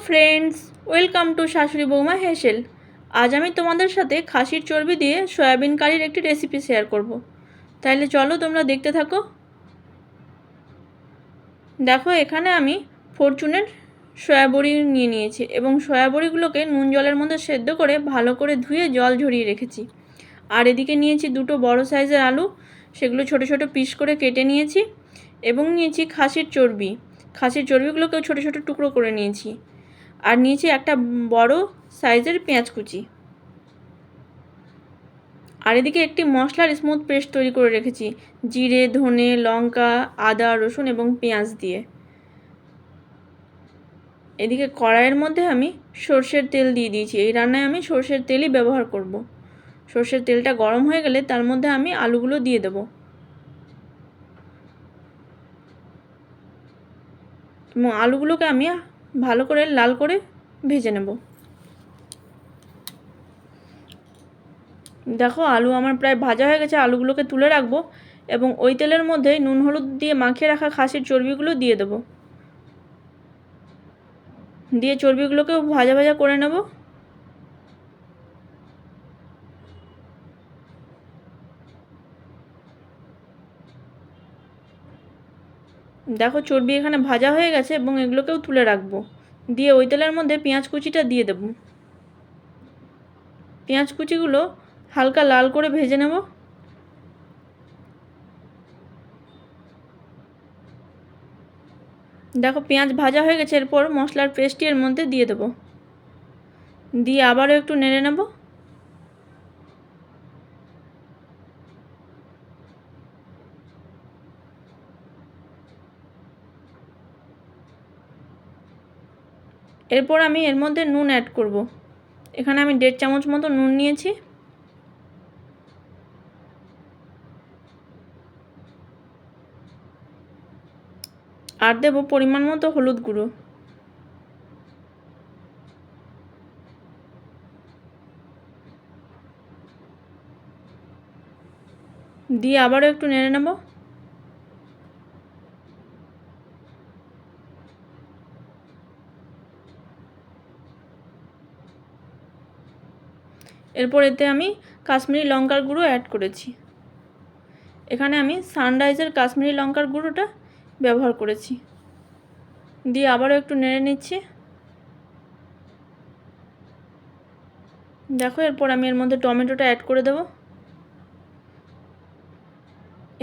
Friends, welcome to শাশুড়ি বৌমা হেসেল। আজ আমি তোমাদের সাথে খাসির চর্বি দিয়ে সয়াবিন কারির একটি রেসিপি শেয়ার করব। তাহলে চলো তোমরা দেখতে থাকো। দেখো, এখানে আমি ফরচুনের সয়াবড়ি নিয়ে নিয়েছি এবং সয়াবড়িগুলোকে নুন জলের মধ্যে সেদ্ধ করে ভালো করে ধুয়ে জল ঝরিয়ে রেখেছি। আর এদিকে নিয়েছি দুটো বড় সাইজের আলু, সেগুলো ছোট ছোট পিস করে কেটে নিয়েছি। এবং নিয়েছি খাসির চর্বি, খাসির চর্বিগুলোকেও ছোট ছোট টুকরো করে নিয়েছি। আর নিয়েছি একটা বড় সাইজের পেঁয়াজ কুচি। আর এদিকে একটি মশলার স্মুথ পেস্ট তৈরি করে রেখেছি, জিরে, ধনে, লঙ্কা, আদা, রসুন এবং পেঁয়াজ দিয়ে। এদিকে কড়াইয়ের মধ্যে আমি সর্ষের তেল দিয়ে দিয়েছি। এই রান্নায় আমি সর্ষের তেলই ব্যবহার করব। সর্ষের তেলটা গরম হয়ে গেলে তার মধ্যে আমি আলুগুলো দিয়ে দেব এবং আলুগুলোকে আমি ভালো করে লাল করে ভেজে নেব। দেখো, আলু আমার প্রায় ভাজা হয়ে গেছে। আলুগুলোকে তুলে রাখবো এবং ওই তেলের মধ্যে নুন হলুদ দিয়ে মাখিয়ে রাখা খাসির চর্বিগুলো দিয়ে দেবো। দিয়ে চর্বিগুলোকেও ভাজা ভাজা করে নেব। দেখো, চর্বি এখানে ভাজা হয়ে গেছে এবং এগুলোকেও তুলে রাখবো। দিয়ে ওই তেলের মধ্যে পেঁয়াজ কুচিটা দিয়ে দেব। পেঁয়াজ কুচিগুলো হালকা লাল করে ভেজে নেব। দেখো, পেঁয়াজ ভাজা হয়ে গেছে। এরপর মশলার পেস্টটি এর মধ্যে দিয়ে দেব। দিয়ে আবারও একটু নেড়ে নেব। এরপর আমি এর মধ্যে নুন অ্যাড করব। এখানে আমি 1.5 চামচ মতো নুন নিয়েছি। আর দেব পরিমাণ মতো হলুদ গুঁড়ো। দিয়ে আবারও একটু নেড়ে নেব। এরপর এতে আমি কাশ্মীরি লঙ্কার গুঁড়ো অ্যাড করেছি। এখানে আমি সানরাইজের কাশ্মীরি লঙ্কার গুঁড়োটা ব্যবহার করেছি। দিয়ে আবারও একটু নেড়ে নিচ্ছি। দেখো, এরপর আমি এর মধ্যে টমেটোটা অ্যাড করে দেব।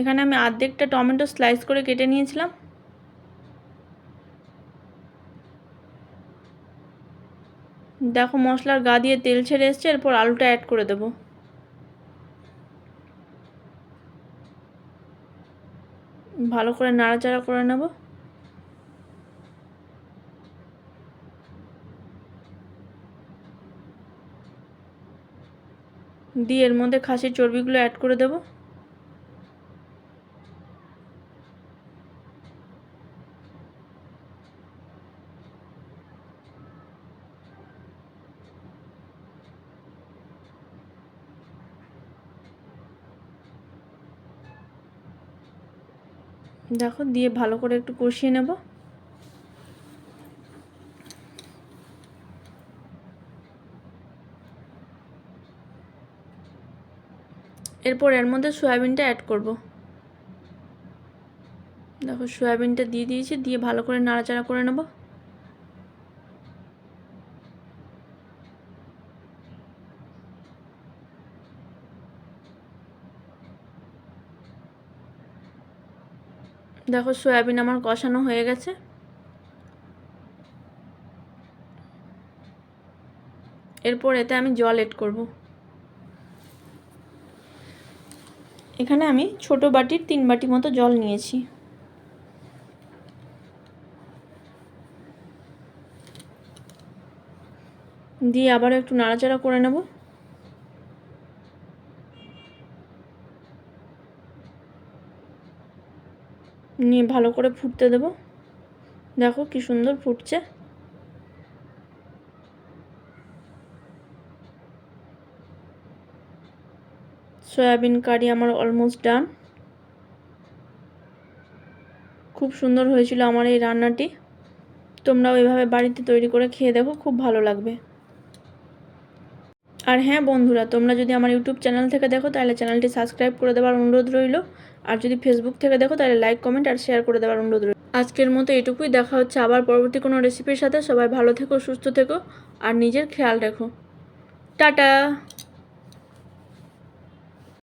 এখানে আমি অর্ধেকটা টমেটো স্লাইস করে কেটে নিয়েছিলাম। দেখো, মশলার গা দিয়ে তেল ছেড়ে এসছে। এরপর আলুটা অ্যাড করে দেব। ভালো করে নাড়াচাড়া করে নেব। দিয়ে এর মধ্যে খাসির চর্বিগুলো অ্যাড করে দেব। দেখো, দিয়ে ভালো করে একটু কষিয়ে নেব। এরপর এর মধ্যে সয়াবিনটা অ্যাড করব। দেখো, সয়াবিনটা দিয়ে দিয়েছি। দিয়ে ভালো করে নাড়াচাড়া করে নেব। দেখো, সয়াবিন আমার কষানো হয়ে গেছে। এরপর এতে আমি জল এড করব। এখানে আমি ছোট বাটির 3 বাটি মতো জল নিয়েছি। দিয়ে আবার একটু নাড়াচাড়া করে নেব। নিয়ে ভালো করে ফুটতে দেব। দেখো কি সুন্দর ফুটছে। সয়াবিন কারি আমার অলমোস্ট ডান। খুব সুন্দর হয়েছিল আমার এই রান্নাটি। তোমরাও এভাবে বাড়িতে তৈরি করে খেয়ে দেখো, খুব ভালো লাগবে। আর হ্যাঁ বন্ধুরা, তোমরা যদি আমার ইউটিউব চ্যানেল থেকে দেখো তাহলে চ্যানেলটি সাবস্ক্রাইব করে দেওয়ার অনুরোধ রইল। আর যদি ফেসবুক থেকে দেখো তাহলে লাইক, কমেন্ট আর শেয়ার করে দেওয়ার অনুরোধ রইল। আজকের মতো এটুকুই, দেখা হচ্ছে আবার পরবর্তী কোনো রেসিপির সাথে। সবাই ভালো থেকো, সুস্থ থেকো আর নিজের খেয়াল রেখো। টাটা।